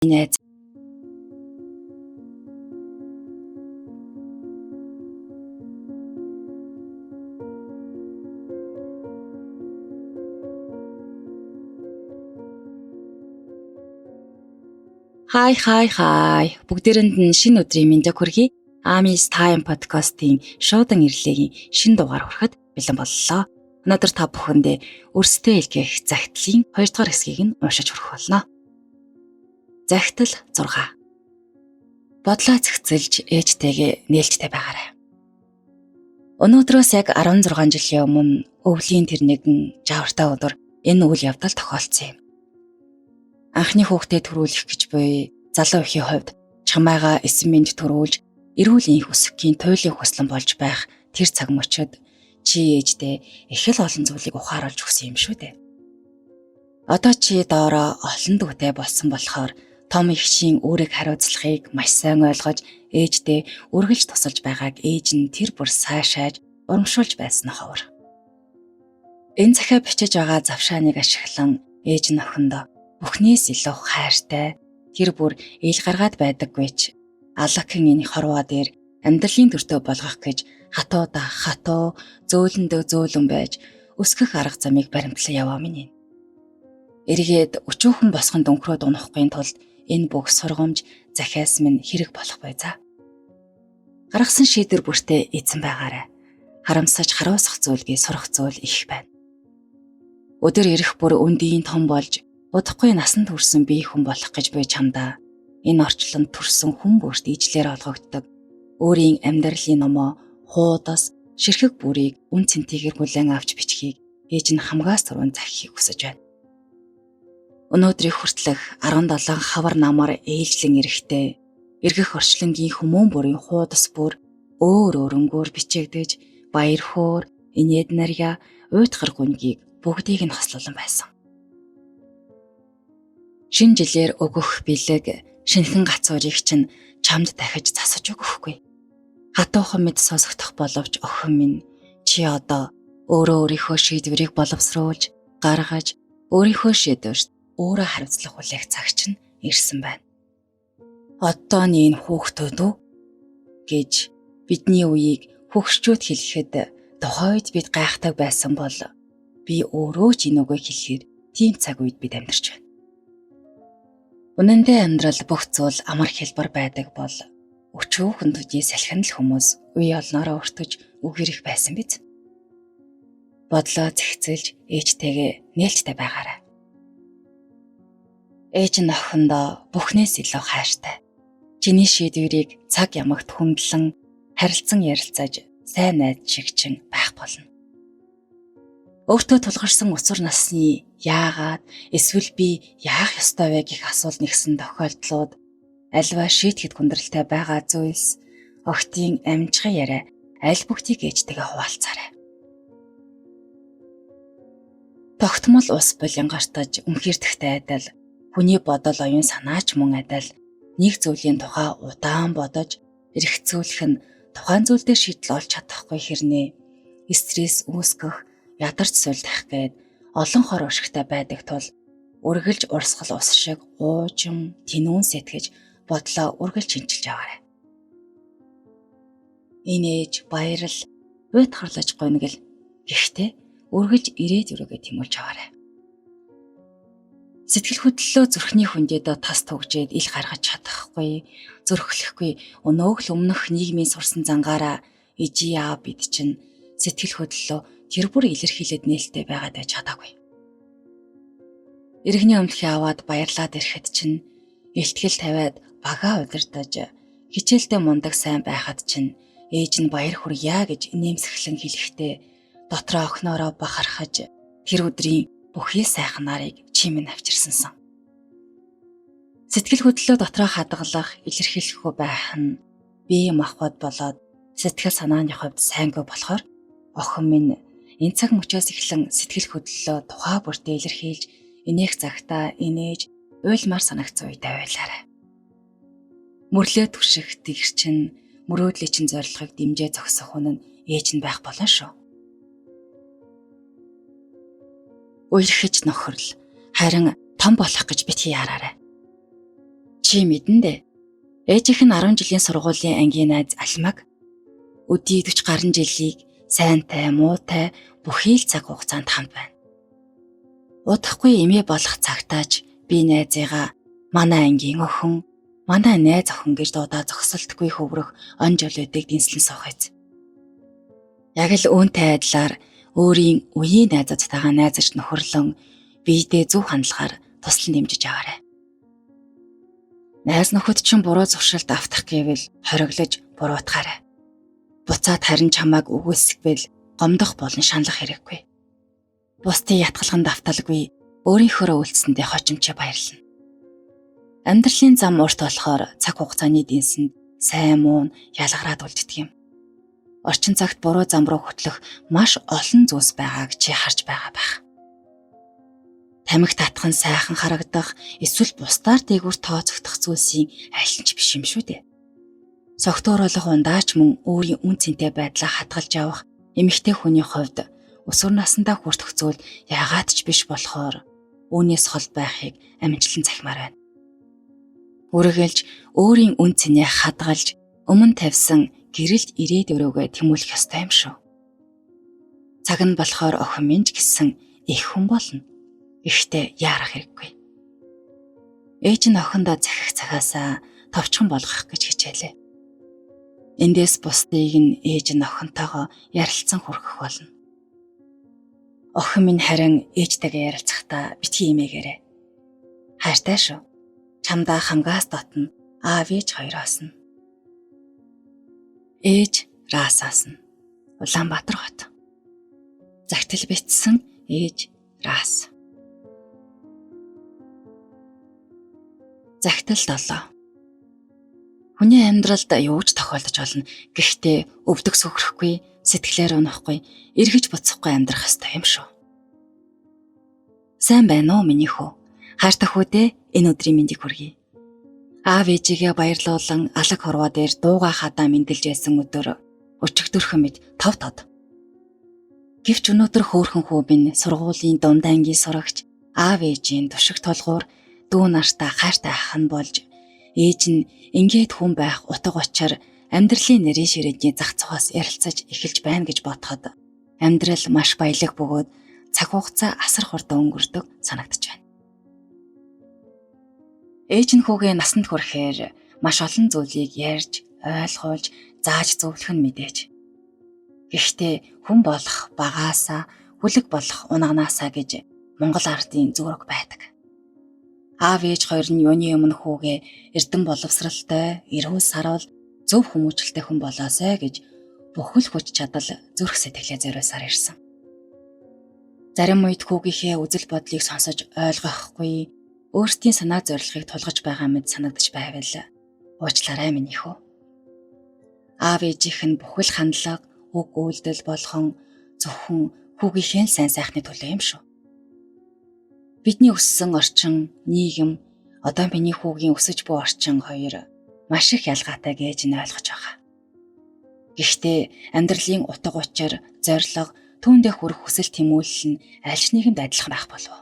Найз Хай бүгдээрэнд нь шинэ өдрийн мэндийг хүргэе. Amis Time podcast-ийн шуудан ирлээгийн шинэ дугаар хүрэхэд бэлэн боллоо. Өнөөдөр та бүхэндээ өрсдөө илгээх захидлын 2 дугаар хэсгийг нь уншиж хүргэх болно. Захидал 6. Бодлоо зэгцэлж ээжтэйгээ нээлттэй байгаарай. Өнөөдрөөс яг 16 жилийн өмнө өвлийн тэр нэгэн жавартай өдөр энэ үйл явдал тохиолдсон юм. Анхны хүүхдээ төрүүлэх гэж буй залуу эхийн хувьд чамайгаа эсэм мэнд төрүүлж эрүүл энх өсөхийн туйлын хүслэн болж байх тэр цаг мөчид чи ээждээ их л олон зүйлийг ухааруулж өгсөн юм шүү дээ. Одоо чи доороо олон дүүтэй болсон болохоор том ихчийн үүрэг хариуцлагыг маш сайн ойлгож ээждээ үргэлж тусалж байгааг ээж нь тэр бүр сайшааж урамшуулж байсан ховор. Энэ захиа бичиж байгаа завшааныг ашиглан ээж нь охиндоо бүхнээс илүү хайртай тэр бүр ил гаргаад байдаггүй ч алакин энэ хорвоо дээр амьдралын төртөө болгох гэж хатуу зөөлөндөө зөөлөн байж өсгөх арга замыг баримтлан яваа минь. Эргээд өчүүхэн босгонд өнгөрөөд унахгүй тулд энэ бүх сургамж захиас минь хэрэг болох бай за. Гаргасан шийдвэр бүртээ эзэн байгаарай. Харамсаж харуулсах зүйлгээ сурах зүйл их байна. Өдөр ирэх бүр өндийн том болж удахгүй насанд хүрсэн бие хүн болох гэж буй чамдаа энэ орчлонд төрсэн хүн бүрт ижлээр олгогддог өөрийн амьдралын номоо хуудас ширхэг бүрийг үн цэнтэйгээр хүлээн авч бичгийг ээж нь хамгаас түрүүн захихыг хүсэж байна. Өнөөдрийг хүртэлх 17 хавар намар ээлжлэн эрэхтэй эргэх орчлонгийн хүмүүн бүрийн хуудас бүр өөр өнгөөр бичигдэж баяр хөөр инээд нарья уйтгар гүнгийг бүгдийг нь хослуулан байсан. Шинэ жилээр өгөх бэлэг шинхэн гацуурыг чинь чамд дахиж засаж өгөхгүй. Хатуухан мэд сонсогдох боловч охин минь чи одоо өөрийнхөө шийдвэрийг боловсруулж гаргаж өөрийнхөө шийдвэрт өөрөө хариуцлах хүлээх цаг чинь ирсэн байна. Одооний энэ хүүхдүүд үү гэж бидний үеийг хөгшчүүд хэлэхэд тухайд бид гайхдаг байсан бол би өөрөө ч энэ үгийг хэлэхээр тийм цаг үед бид амьдарч байна. Үнэн дээр амьдрал бүх зүйл амар хэлбэр байдаг бол өчүүхэн төдий салхин л хүмүүс үе олноороо өртөж үгэрэх байсан биз. Бодлоо зэгцэлж ээжтэйгээ нээлттэй байгаарай. Ээж нь охиндоо бүхнээс илүү хайртай. Чиний шийдвэрийг цаг ямагт хүндлэн харилцан ярилцаж сайн найз шиг чин байх болно. Өөртөө тулгарсан өсвөр насны яагаад эсвэл би яах ёстой вэ гэх асуулт нэгсэн тохиолдлууд альва шийтгэд хүндрэлтэй байгаа зүйлс охтын амжигын яриа аль бүгдийг ээжтэйгээ хуваалцаарай. Тогтмол ус булин гартаж өмхирдэхтэй адил хүний бодол оюун санаач мөн адил нэг зүйлийн тухай удаан бодож эргэцүүлэх нь тухайн зүйл дээр шийдэл олж чадахгүй хэрнээ стресс үүсгэх ядарч суулдах гээд олон хор уршигтай байдаг тул үргэлж урсгал ус шиг уужим тэнүүн сэтгэж бодлоо үргэлж шинжилж аваарай. Энэ ээж баярал уйт харлаж гонигл гэхдээ үргэлж ирээд өрөөгөө тэмүүлж аваарай. Сэтгэл хөдлөлөө зүрхний хүндээд тас түгжээд ил гаргаж чадахгүй зөрөхлөхгүй өнөөх л өмнөх нийгмийн сурсан зангаараа ижи яа бид чинь сэтгэл хөдлөлөө тэр бүр илэрхийлээд нээлттэй байгаад байж чадаагүй. Иргэний өмнөхий аваад баярлаад ирэхэд чинь илтгэл тавиад багаа удирдах хичээлдээ мундаг сайн байхад чинь ээж нь баяр хүргье гэж нэмсэглэн хэлэхдээ дотроо охиноороо бахархаж тэр өдрийн бүхий сайхан нарыг чимэн авчирсансан. Сэтгэл хөдлөлөө дотроо хадгалах илэрхийлэхгүй байх нь бие махбод болоод сэтгэл санааны хувьд сайнгүй болохоор охин минь энэ цаг мөчөөс эхлэн сэтгэл хөдлөлөө тухай бүртээ илэрхийлж энийх цагтаа инээж уйлмар санагцсан үедээ уйлаарай. Мөрлөө түших тэгэрчин мөрөөдлийн чин зорилгыг дэмжээ зогсох хүн нь ээж нь байх болно шүү. Уйлхиж нөхөрл харин том болох гэж битгий яраарай. Чи мэдэн дээ. Ээжийнх нь 10 жилийн сургуулийн ангийн найз Алмаг өдий 40 гаруй жилийг сайнтай, муутай бүхий л цаг хугацаанд хамт байна. Удахгүй эмээ болох цагтааж би найзыгаа манай ангийн охин, манай найз охин гэж дуудаа зогсолтгүй хөврөх он жолоодыг дэнслэн суух. Яг л үүнтэй адилаар өөрийн үеийн найзуудтайгаа найзаж нөхөрлөн биедээ зөв хандлагаар туслан дэмжиж аваарай. Найз нөхөд чинь буруу зуршилд автах гэвэл хориглож буруутгаарай. Буцаад харин чамайг үгүйсгэвэл гомдох болон шаналх хэрэггүй. Бусдын ятгалганд авталгүй өөрийнхөө үйлцэндээ хочимчээ баярлана. Амьдралын зам урт болохоор цаг хугацааны дэнсэнд сайн муу ялгараад үлддэг юм. Орчин цагт буруу зам руу хөтлөх маш олон зүйлс байгааг чи харж байгаа байх. Тамхи татхан сайхан харагдах эсвэл бусдаар дээгүүр тооцогдох зүйлсийн аль ч биш юм шүү дээ. Согтууруулах ундаач мөн өөрийн үн цэнтэй байдлаа хадгалж явах эмэгтэй хүний хувьд өсвөр насндаа хүртэх зүйл яагаад ч биш болохоор үүнээс хол байхыг амжилтлан захимаар байна. Үргэлж өөрийн үн цэнээ хадгалж өмнө тавьсан гэрэлт ирээд өрөөгөө тэмүүлэх ёстой юм шүү. Цаг нь болохоор охин минь ч гэсэн их хүн болно. Ихтэй яарах хэрэггүй. Ээж нь охиндоо захих цагаасаа товчхон болгох гэж хичээлээ. Эндээс бусдыг нь ээж нь охинтойгоо ярилцсан хүргэх болно. Охин минь харин ээжтэйгээ ярилцахдаа битгий имээгээрэй. Хайртай шүү. Чамдаа хамгаас дотно аав ээж хоёроос нь. Ээж Расаас нь. Улаанбаатар хот. Загтал бичсэн ээж Рас. Загтал 7. Хүний амьдралд юу ч тохиолдож болно. Гэхдээ өвдөг сүхрэхгүй, сэтгэлээр унахгүй, эргэж буцахгүй амьдрах ёстой юм шүү. Сайн байна уу миний хүү? Хайртай хүү дээ, энэ өдрийн мэндийг хүргэе. Аав ээжигээ баярлуулан алаг хорвоо дээр дууга хадаа мэндэлж байсан өдөр өчигдөрхөн мэд тав тод. Гэвч өнөөдөр хөөхөн хүү минь сургуулийн дундаа ангийн сурагч, аав ээжийн туршиг толгуур дүү нартай хайртай ах нь болж ээж нь ингээд хүн байх утга учир амьдралын нэрийн ширээний зах цогоос ярилцаж эхэлж байна гэж бодоход амьдрал маш баялаг бөгөөд цаг хугацаа асар хурдан өнгөрдөг санагдаж байна. Ээж нь хүүгээ насанд хүрэхээр маш олон зүйлийг ярьж, ойлгуулж, зааж зөвлөх нь мэдээж. Гэхдээ хүн болох багаасаа, хүлэг болох унаганаасаа гэж Монгол ардын зүрх байдаг. Аав ээж хоёр нь юуны өмнө хүүгээ эрдэм боловсралтай, эрүүл сарвал, зөв хүмүүжлтэй хүн болоосай гэж бүхэл хүч чадал зүрх сэтгэлээ зориулсаар ирсэн. Зарим үед хүүгийнхээ үзэл бодлыг сонсож ойлгохгүй, өөрсдийн санаа зорилгыг тулгаж байгаа мэд санагдаж байвал уучлаарай миний хүү. Аав ээжийнх нь бүхэл хандлага, үг үйлдэл болгон зөвхөн хүүгийнхээ сайн сайхны төлөө юм шүү. Бидний өссөн орчин, нийгэм, одоо миний хүүгийн өсөж буй орчин хоёр маш их ялгаатай гэж нь ойлгож байгаа. Гэхдээ амьдралын утга учир, зорилго, түүндээ хүрэх хүсэл тэмүүлэл нь аль ч нэгэнд адилхан байх болов.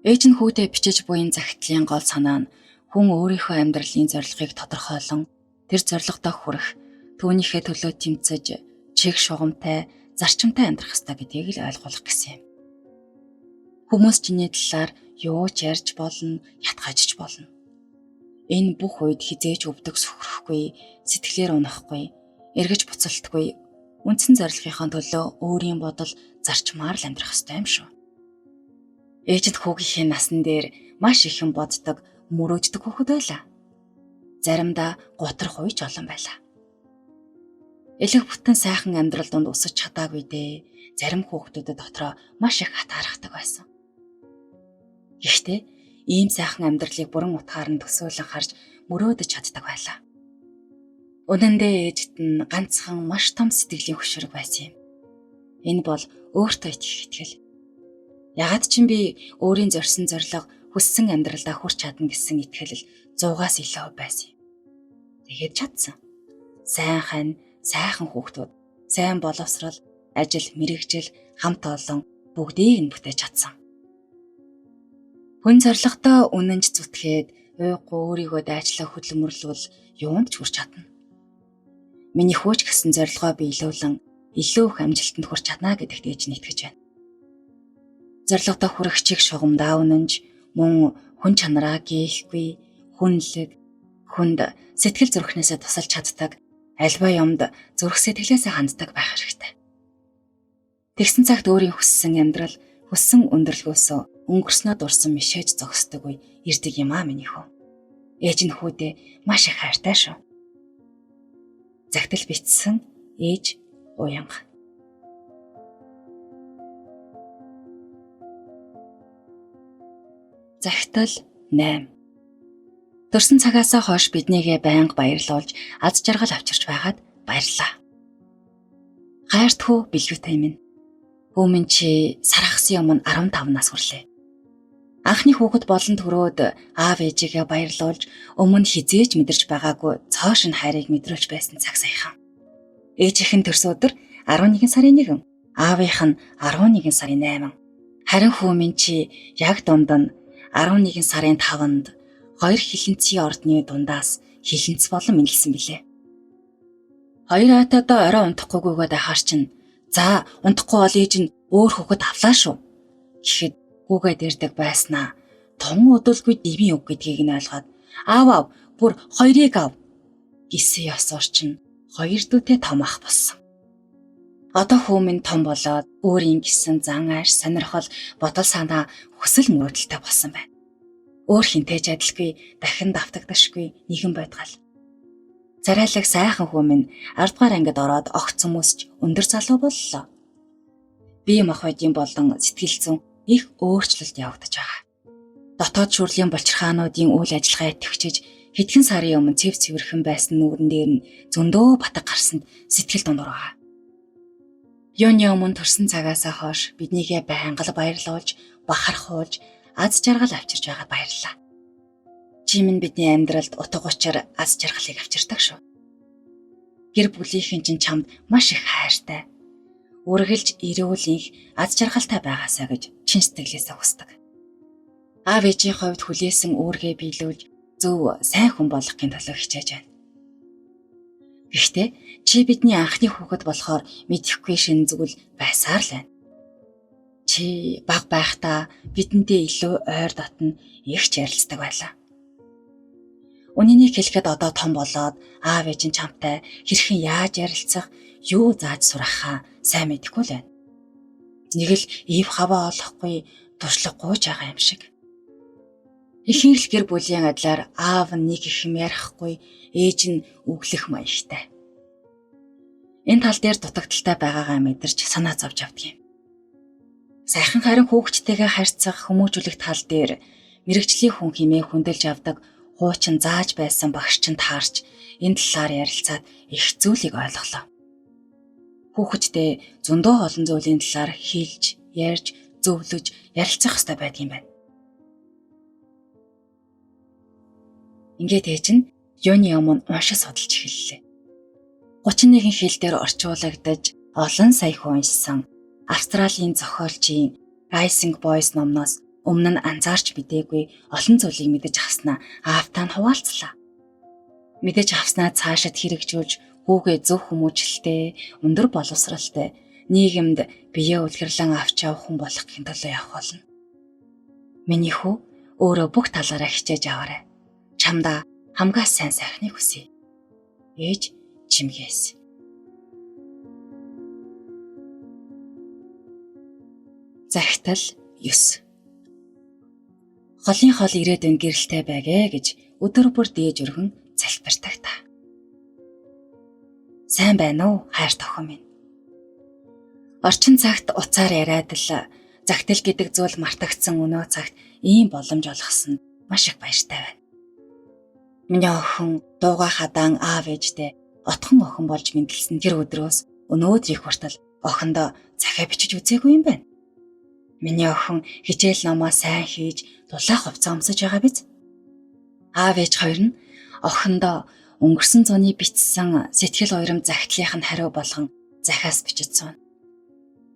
Ээж нь хүүтэй бичиж буйн загтлын гол санаа нь хүн өөрийнхөө амьдралын зорилгыг тодорхойлон тэр зорилгодоо хүрэх, түүнийхээ төлөө тэмцэж, чиг шугамтай, зарчимтай амьдрах ёстой гэдгийг л ойлгуулах гэсэн юм. Хүмүүс чиний талаар юу ч ярьж болно, ятгахж болно. Энэ бүх үед хизээч өвдөг сүхрэхгүй, сэтгэлээр унахгүй, эргэж буцалтгүй, үндсэн зорилгынхаа төлөө өөрийн бодол зарчмаар л амьдрах ёстой юм шүү. Ээжид хүүгийнхээ насан дээр маш ихэн боддог, мөрөөддөг хүүхэд байлаа. Заримдаа гутрах үе ч олон байлаа. Элэг бүтэн сайхан амьдрал донд өсөж чадаагүй дээ. Зарим хүүхдүүдэд дотроо маш их хат харахдаг байсан. Гэхдээ ийм сайхан амьдралыг бүрэн утгаар нь төсөөлөн харж мөрөөдөж чаддаг байлаа. Үнэндээ ээжид нь ганцхан маш том сэтгэлийн хөшрөг байсан юм. Энэ бол өөртөө итгэх итгэл. Ягаад ч би өөрийн зорьсон зорилго хүссэн амьдралдаа хүрч чадна гэсэн итгэл 100-аас илүү байсан юм. Тэгээд чадсан. Сайн хань, сайхан хүүхдүүд, сайн боловсрал, ажил, мэргэжил, хамт олон бүгдийг нь бүтээж чадсан. Хүн зоригтой үнэнч зүтгээд уйггүй өөрийгөө дайчлах хөдөлмөрлөвл юунд ч хүрч чадна. Миний хөөч гэсэн зорилгоо биелүүлэн илүү их амжилтанд хүрч чадна гэдэгт ээж нэгтгэж байна. Зорилготой хүрэх чиг шугамдаа үнэнч мөн хүн чанараа гээхгүй, хүнлэг, хүнд сэтгэл зүрхнээсээ тусалж чаддаг, альва юмд зүрх сэтгэлээсээ ханддаг байх хэрэгтэй. Тэгсэн цагт өөрийн хүссэн амьдрал, хүссэн өндөрлгөөсөө өнгөрснөө дурсан мишээж зогсдог үе ирдэг юм аа миний хүү. Ээж нь хүүдээ маш их хайртай шүү. Загтал бичсэн ээж Уянга. Загтал 8. Төрсөн цагаасаа хойш биднийгээ байнга баярлуулж, аз жаргал авчирч байгаад баярлалаа. Хайртхүү билгүүтэй минь. Хөөмөн чи сархсан юм 15 нас хүрлээ. Анхны хүүхэд болон төрөөд аав ээжигээ баярлуулж, өмнө хизээж мэдэрч байгаагүй цоошин хайрыг мэдрүүлж байсан цаг саяхан. Ээжийнх нь төрсөн өдөр 11 сарын 1, аавынх нь 11 сарын 8. Харин хөөмөн чи яг дунд нь 11 сарын 5-нд хоёр хилэнцгийн ордны дундаас хилэнц болон мэнэлсэн билээ. Хоёр айтадаа орой унтахгүйгээд ахаар чинь за унтахгүй бол ээж нь өөр хүүхэд авлаа шүү гэхэд гүүгээд ирдэг байснаа тун өдөлгүй дивийн үг гэдгийг нь ойлгоод аав бүр хоёрыг ав гэсэн ёсоор чинь хоёр дүүтэй том ах болсон. Одоо хөөмөн том болоод өөрийн гисэн зан ааш сонирхол бодол санаа хүсэл мөрөөдөлтэй болсон байна. Өөр хинтээж адилгүй дахин давтагдашгүй нэгэн байдгал. Царайлаг сайхан хөөмөн 10 дугаар ангид ороод огц хүмүүсч өндөр залуу боллоо. Бие махбодын болон сэтгэл зүйн их өөрчлөлт явагдаж байгаа. Дотоод шүрлийн булчирхаануудын үйл ажиллагаа идэвхжиж хэдхэн сарын өмнө цэв цэвэрхэн байсан нүүрэн дээр нь зөндөө батг гарсанд сэтгэл дундуур байгаа. Юуны өмнө төрсэн цагаасаа хойш биднийгээ байнга баярлуулж, бахархуулж, аз жаргал авчирч байгаад баярлалаа. Чи минь бидний амьдралд утга учир аз жаргалыг авчирдаг шүү. Гэр бүлийнхэн чинь чамд маш их хайртай. Үргэлж эрүүлэнх аз жаргалтай байгаасаа гэж чин сэтгэлээсээ хүсдэг. Аав ээжийн хувьд хүлээсэн үүргээ биелүүлж зөв сайн хүн болохын төлөө хичээж байна. Гэхдээ чи бидний анхны хүүхэд болохоор мэдэхгүй шин зүгэл байсаар л байна. Чи баг байхдаа бидэнтэй илүү ойр дотно их ч ярилцдаг байлаа. Үнэнийг хэлэхэд одоо том болоод аав ээж нь чамтай хэрхэн яаж ярилцах, юу зааж сурахаа сайн мэдэхгүй л байна. Нэг л ив хаваа олохгүй туршлагагүй ч байгаа юм шиг. Ихэнх гэр бүлийн адилаар аав нь нэг их юм ярихгүй, ээж нь өглөх маягтай. Энэ тал дээр дутагдaltaй байгаагаа мэдэрч санаа зовж авдаг юм. Сайхан харин хүүхэдтэйгээ харьцах хүмүүжүүлэх тал дээр мэрэгжлийн хүн хэмээн хүндэлж авдаг хуучин зааж байсан багш чинь таарч энэ талаар ярилцаад их зүйлийг ойлголоо. Хүүхэдтэй зөндөө олон зүйлийн талаар хэлж, ярьж, зөвлөж ярилцах хэрэгтэй байдаг юм байна. Ингээд ээж нь юуны өмнө уншиж судалж эхэллээ. 31 хэл дээр орчуулагдаж олон сая хүн уншсан Австралийн зохиолчийн Rising Boys номноос өмнө нь анзаарч мэдээгүй олон зүйлийг мэдэж авснаа аавтаа нь хуваалцлаа. Мэдэж авснаа цаашид хэрэгжүүлж хүүгээ зөв хүмүүжлэлтэй, өндөр боловсралтай нийгэмд бие үлгэрлэн авч явах хүн болохын төлөө явах болно. Миний хүү өөрөө бүх талаараа хичээж аваарай. Чамдаа хамгаас сайн сайхныг хүсье. Ээж Чимгээс. Загтал 9. Голын хол ирээдүйн гэрэлтэй байгээ гэж өдөр бүр дээж өргөн залбирдаг та. Сайн байна уу хайрт охин минь. Орчин цагт уцаар яриад л загтал гэдэг зүйл мартагдсан өнөө цагт ийм боломж олгосон маш их баяртай байна. Миний охин дууга хадаан аав ээжтэй отхон охин болж мэндэлсэн тэр өдрөөс өнөөдрийг хүртэл охиндоо захиа бичиж үзээгүй юм байна. Миний охин хичээл номоо сайн хийж дулаах хувцас өмсөж байгаа биз? Аав ээж хоёр нь охиндоо өнгөрсөн зууны бичсэн сэтгэл уйрам загтлынх нь хариу болгон захиас бичиж суун.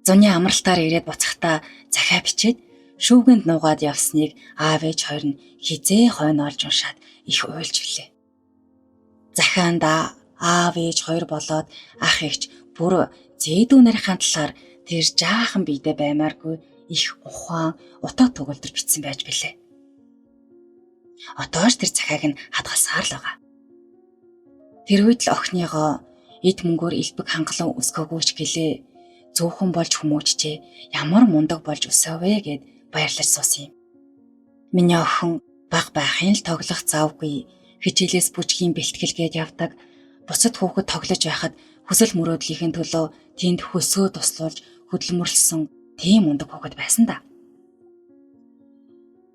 Зуны амралтаар ирээд буцахдаа захиа бичээд Шүүгэнд нуугаад явсныг аав ээж хоёр нь хизээ хойно олж уншаад их уйлж билээ. Захиандаа аав ээж хоёр болоод ах эгч бүр зээдүү нарийнхаа талаар тэр жаахан биедээ баймааргүй их ухаан утаа төгөлдөр бичсэн байж билээ. Отоош тэр захиаг нь хадгалсаар л байгаа. Тэр үед л охиныгоо эд мөнгөөр элбэг хангалан өсгөөгүй ч гэлээ зүүхэн болж хүмүүжчээ ямар мундаг болж өсөөвэ гэд баярлаж суусан юм. Миний охин баг байхын л тоглох завгүй хичээлээс бүжгийн бэлтгэлгээд явдаг. Бусад хүүхэд тоглож байхад хүсэл мөрөөдлийнхээ төлөө тэнд хөсөө туслуулж хөдөлмөрлсөн тийм мундаг хүүхэд байсан да.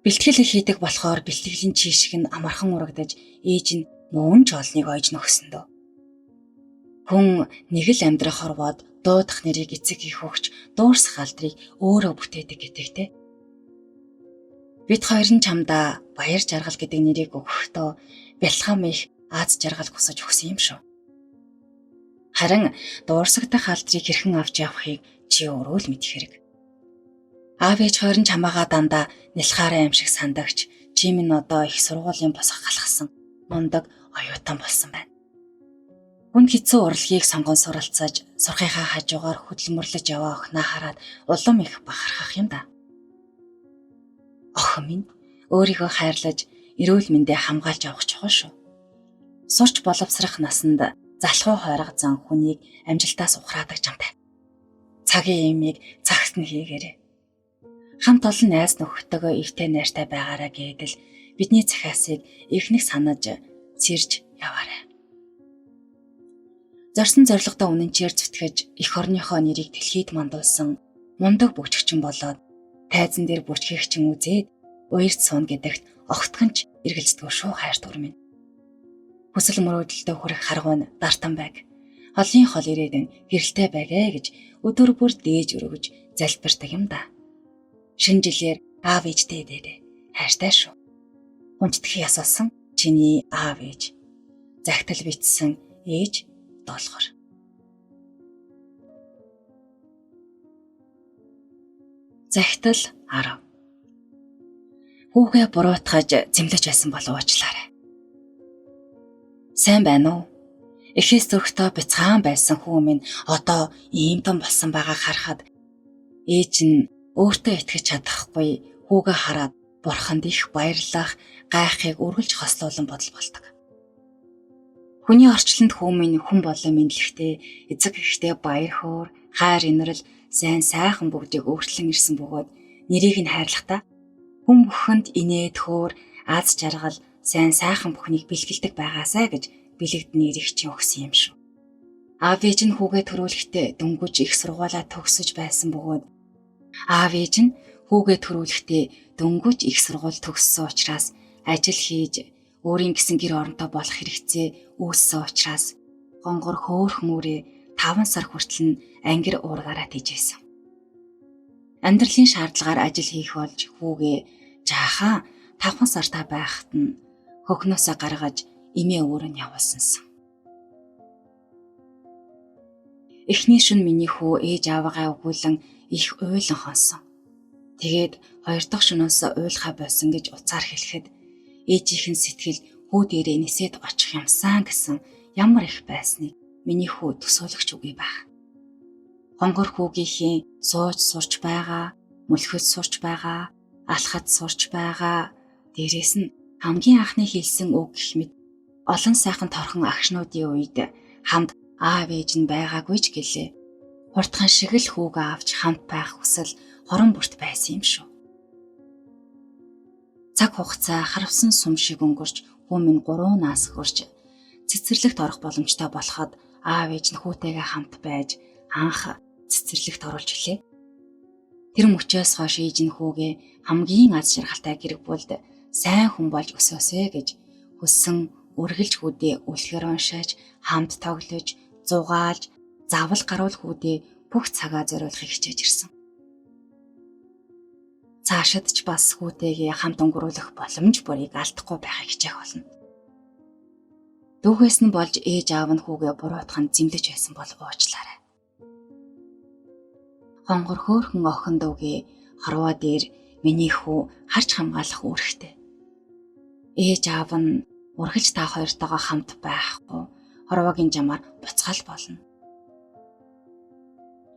Бэлтгэл хийдэг болохоор бэлтгэлийн чийшиг нь амархан урагдаж ээж нь мөн ч олныг ойж нөхсөн дөө. Хүн нэг л амьдрах хорвоод дуудах нэрийг эцэг их өгч дуурсах алдрыг өөрөө бүтээдэг гэдэгтэй. Бид хоёр нь чамдаа баяр жаргал гэдэг нэрийг өгөхдөө бэлхам их аз жаргал хүсэж өгсөн юм шүү. Харин дуурсагдах алдрыг хэрхэн авч явахыг чи өөрөө л мэдэх хэрэг. Аав ээж хоёр нь чамаагаа дандаа нэлхаараа юм шиг сандагч чи минь одоо их сургуулийн босгох галахсан мундаг оюутан болсон байна. Хүн хэцүү урлагийг сонгон суралцаж сурхийнхаа хажуугаар хөдөлмөрлөж яваа охиноо хараад улам их бахархах юм да. Охин минь өөрийгөө хайрлаж эрүүл мэндээ хамгаалж явах чухал шүү. Сурч боловсрах насанд залхуу хойрог зан хүнийг амжилтаас ухраадаг жамтай. Цагийн ямиг цагт нь хийгээрэй. Хамт олон найз нөхдөдөө эвтэй найртай байгаараа гэдэл бидний захиасыг ихнэх санаж сэрж яваарай. Зорсон зорилгодоо үнэнчээр зүтгэж эх орныхоо нэрийг дэлхийд мандуулсан мундаг бүжгчин болоод тайзан дээр бүжгэгчин үзээд уярт суун гэдэгт огтхонч эргэлздэггүй шүү хайр дур минь. Хүсэл мөрөөдөлтөд хүрэх харгуй нь дартан байг. Холын хол ирээдэн гэрэлтэй байгээ гэж өдөр бүр дээж өргөж залбирдаг юм да. Шинэ жилээр аав ээжтэй дээрээ хайртай шүү. Хүндтгэхийг асуусан чиний аав ээж. Загтал бичсэн ээж доолгор. Загтал 10. Хүүгээ буруутгаж зэмлэж байсан бол уучлаарай. Сайн байна уу? Эхээс зөрөгтэй бяцхан байсан хүү минь одоо иймтэн болсон байгааг харахад ээж нь өөртөө итгэж чадахгүй хүүгээ хараад бурханд их баярлах гайхахыг үргэлж хослуулан бодол болдог. Хүний орчлонд хүү минь хүн болон мэдлэгтэй эцэг эхтэй баяр хөөр хайр инрэл сайн сайхан бүгдийг өөрчлөн ирсэн бөгөөд нэрийг нь хайрлахдаа хүн бүхэнд инээд хөөр аз жаргал сайн сайхан бүхнийг бэлгэлдэг байгаасай гэж бэлэгдэн нэрийг чинь өгсөн юм шүү. Аав ээж нь хүүгээ төрүүлэхдээ дөнгөж их сургуулаа төгсөж байсан бөгөөд аав ээж нь хүүгээ төрүүлэхдээ дөнгөж их сургууль төгссөн учраас ажил хийж өөрийн гэсэн гэр оронтой болох хэрэгцээ үүссэн учраас гонгор хөөхөн үрээ 5 сар хүртэл нь ангир уургаараа тийжсэн. Амьдралын шаардлагаар ажил хийх болж хүүгээ жаахан 5 сартай байхад нь хөхнөөсөө гаргаж эмээ өөрөнд явуулсансан. Эхний шөнө миний хүү ээж аавыгаа өгүүлэн их уйлан хонсон. Тэгээд хоёр дахь шөнөөс уйлахаа болсон гэж уцаар хэлэхэд ээжийнхэн сэтгэл хүү дээрээ нисээд очих юмсан гэсэн ямар их байсныг миний хүү төсөөлөгч үгүй байх. Хонгор хүүгийнхээ сууж сурч байгаа, мөлхөж сурч байгаа, алхаж сурч байгаа, дээрээс нь хамгийн анхны хэлсэн үг гэх мэт олон сайхан торхон агшнуудын үед хамт аав ээж нь байгаагүй ч гэлээ. Хурдхан шиг л хүүгээ авч хамт байх хүсэл хорон бүрт байсан юм шүү. Цаг хугацаа харавсан сум шиг өнгөрч хүү минь 3 нас хүрч цэцэрлэгт орох боломжтой болоход аав ээж нь хүүтэйгээ хамт байж анх цэцэрлэгт оруулж илээ. Тэр мөчөөс хойш ээж нь хүүгээ хамгийн аз жаргалтай гэрэг бүлд сайн хүн болж өсөөсэй гэж хүссэн үргэлж хүүдээ үлгэр уншиж, хамт тоглож, зугаалж, завал гаруул хүүдээ бүх цагаа зориулахыг хичээж ирсэн. Цаашид ч бас хүүтэйгээ хамт өнгөрүүлэх боломж бүрийг алдахгүй байхыг хичээх болно. Дүүхээс нь болж ээж аав нь хүүгээ буруутган зэмлэж байсан бол уучлаарай. Хонгор хөөхөн охин дүүгээ хорвоо дээр миний хүү харж хамгаалах үүрэгтэй. Ээж аав нь урагж та хоёртойгоо хамт байхгүй хорвоогийн жамаар буцгаал болно.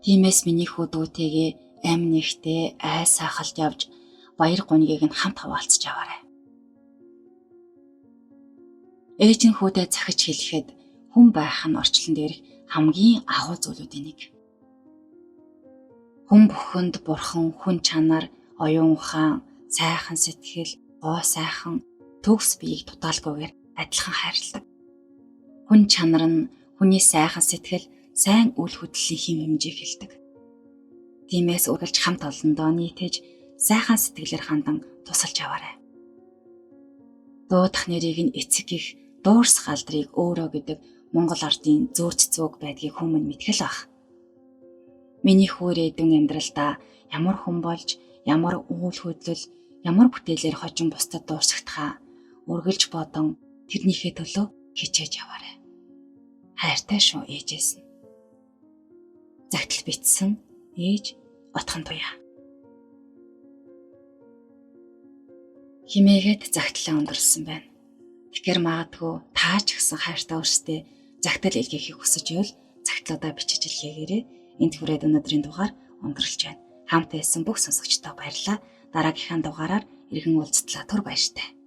Тиймээс миний хүү дүүтэйгээ амь нэгтээ ай сайхалд явж баяр гунигийг нь хамт хаваалцж аваарай. Ээж нь хүүдээ захиж хэлэхэд хүн байх нь орчлон дээрх хамгийн агуу зүйлүүдийн нэг. Хүн бүхэнд бурхан хүн чанар, оюун ухаан, сайхан сэтгэл, гоо сайхан, төгс биеийг дутаалгүйгээр адилхан хайрладаг. Хүн чанар нь хүний сайхан сэтгэл, сайн үйл хөдлөлийн хэм хэмжээг хэлдэг. Тиймээс үргэлж хамт олондоо нийтэж сайхан сэтгэлээр хандан тусалж аваарай. Дуудах нэрийг нь эцэг их дуурс галдрыг өөрөө гэдэг Монгол ардын зөөц зөөг байдгийг хүмүүн мэдгэл ах. Миний хөөрэ эдэн амьдралдаа ямар хүн болж, ямар үйл хөдлөл, ямар бүтээлээр хожин бусдад дуусгахтаа үргэлж бодон тэрнийхээ төлөө хичээж яваарай. Хайртай шүү ээжээс нь. Загтал битсэн ээж отхон туяа. Химээгээд загтлаа өндөрлсөн байна. Тэгэхээр магадгүй таа ч гэсэн хайртай өөрсдөө загтал илгээхийг хүсэж ивэл загтлуудаа бичиж илгээгээрэй. Энд хүрээд өнөөдрийн дугаар өндөрлж байна. Хамт байсан бүх сонсогчдоо баярлалаа. Дараагийнхаа дугаараар иргэн уулзтлаа. Түр баяртай.